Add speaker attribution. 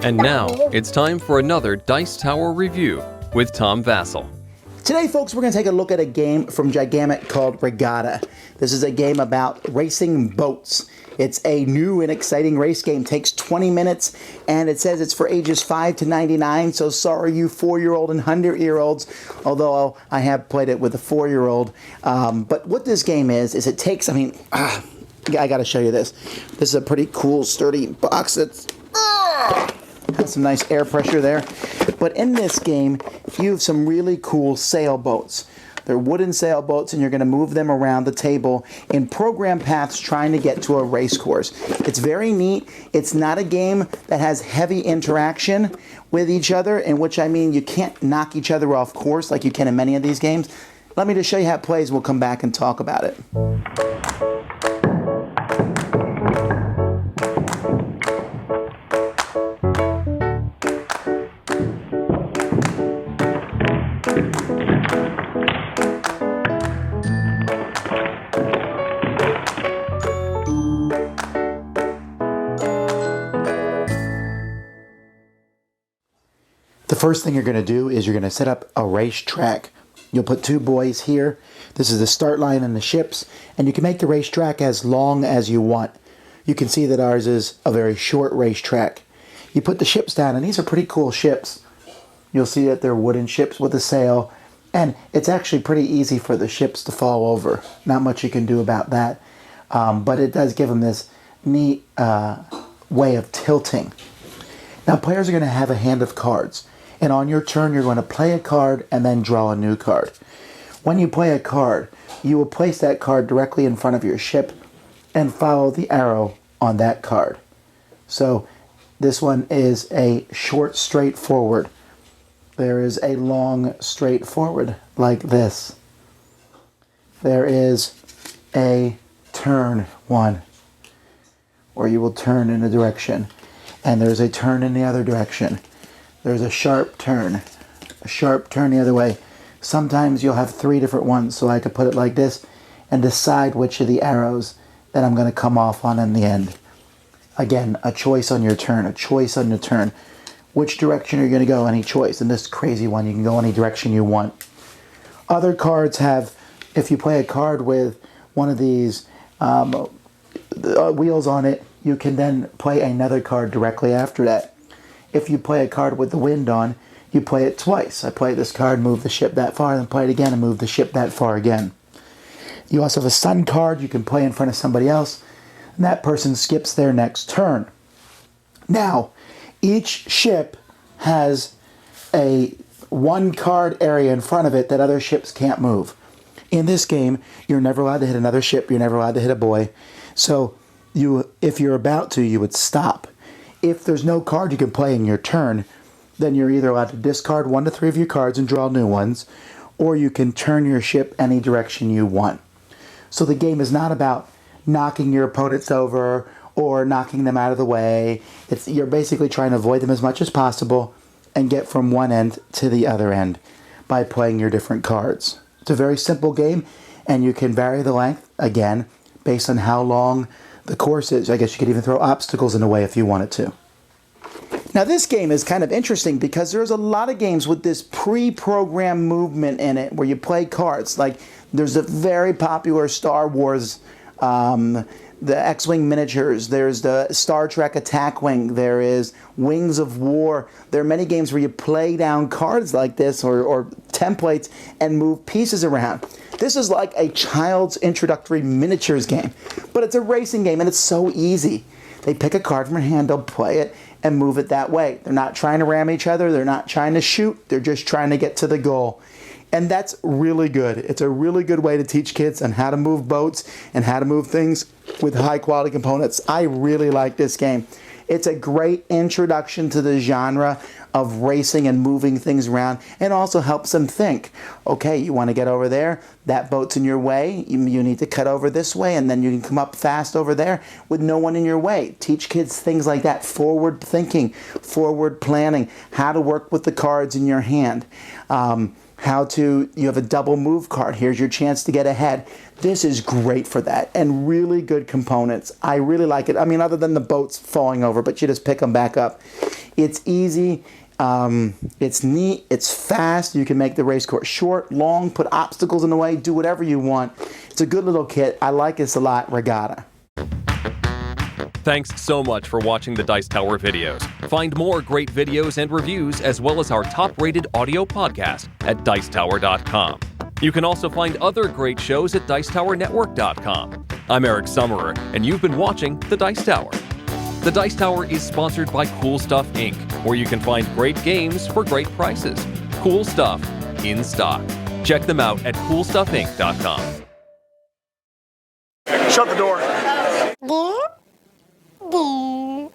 Speaker 1: And now, it's time for another Dice Tower review with Tom Vasel.
Speaker 2: Today, folks, we're going to take a look at a game from Gigamic called Regatta. This is a game about racing boats. It's a new and exciting race game. Takes 20 minutes, and it says it's for ages 5 to 99, so sorry you 4-year-old and 100-year-olds, although I have played it with a 4-year-old. But what this game is it takes, I got to show you this. This is a pretty cool, sturdy box. It's has some nice air pressure there. But in this game, you have some really cool sailboats. They're wooden sailboats, and you're going to move them around the table in program paths trying to get to a race course. It's very neat. It's not a game that has heavy interaction with each other, in which I mean you can't knock each other off course like you can in many of these games. Let me just show you how it plays. We'll come back and talk about it. The first thing you're going to do is you're going to set up a racetrack. You'll put 2 buoys here. This is the start line and the ships, and you can make the racetrack as long as you want. You can see that ours is a very short racetrack. You put the ships down, and these are pretty cool ships. You'll see that they're wooden ships with a sail, and it's actually pretty easy for the ships to fall over. Not much you can do about that, but it does give them this neat way of tilting. Now, players are going to have a hand of cards. And on your turn, you're going to play a card and then draw a new card. When you play a card, you will place that card directly in front of your ship and follow the arrow on that card. So this one is a short straight forward. There is a long straight forward like this. There is a turn one, where you will turn in a direction. And there's a turn in the other direction. There's a sharp turn the other way. Sometimes you'll have 3 different ones, so I could put it like this and decide which of the arrows that I'm going to come off on in the end. Again, a choice on your turn, a choice on your turn. Which direction are you going to go? Any choice. In this crazy one, you can go any direction you want. Other cards have, if you play a card with one of these wheels on it, you can then play another card directly after that. If you play a card with the wind on, you play it twice. I play this card, move the ship that far, then play it again and move the ship that far again. You also have a sun card you can play in front of somebody else, and that person skips their next turn. Now, each ship has a 1 card area in front of it that other ships can't move. In this game, you're never allowed to hit another ship, you're never allowed to hit a buoy. So, if you're about to, you would stop. If there's no card you can play in your turn, then you're either allowed to discard 1 to 3 of your cards and draw new ones, or you can turn your ship any direction you want. So the game is not about knocking your opponents over or knocking them out of the way. You're basically trying to avoid them as much as possible and get from one end to the other end by playing your different cards. It's a very simple game, and you can vary the length, again, based on how long the course is. I guess you could even throw obstacles in the way if you wanted to. Now this game is kind of interesting because there's a lot of games with this pre-programmed movement in it where you play cards. Like there's a very popular Star Wars, the X-Wing miniatures. There's the Star Trek Attack Wing. There is Wings of War. There are many games where you play down cards like this or templates and move pieces around. This is like a child's introductory miniatures game, but it's a racing game and it's so easy. They pick a card from your hand, they'll play it and move it that way. They're not trying to ram each other, they're not trying to shoot, they're just trying to get to the goal. And that's really good. It's a really good way to teach kids on how to move boats and how to move things with high quality components. I really like this game. It's a great introduction to the genre of racing and moving things around, and also helps them think, okay, you want to get over there, that boat's in your way, you need to cut over this way, and then you can come up fast over there with no one in your way. Teach kids things like that, forward thinking, forward planning, how to work with the cards in your hand. You have a double move card. Here's your chance to get ahead. This is great for that, and really good components. I really like it. I mean, other than the boats falling over, but you just pick them back up. It's easy. It's neat. It's fast. You can make the race course short, long, put obstacles in the way, do whatever you want. It's a good little kit. I like this a lot, Regatta.
Speaker 1: Thanks so much for watching the Dice Tower videos. Find more great videos and reviews, as well as our top-rated audio podcast at Dicetower.com. You can also find other great shows at Dicetowernetwork.com. I'm Eric Summerer, and you've been watching The Dice Tower. The Dice Tower is sponsored by Cool Stuff Inc., where you can find great games for great prices. Cool stuff in stock. Check them out at CoolStuffInc.com.
Speaker 3: Shut the door.
Speaker 4: There.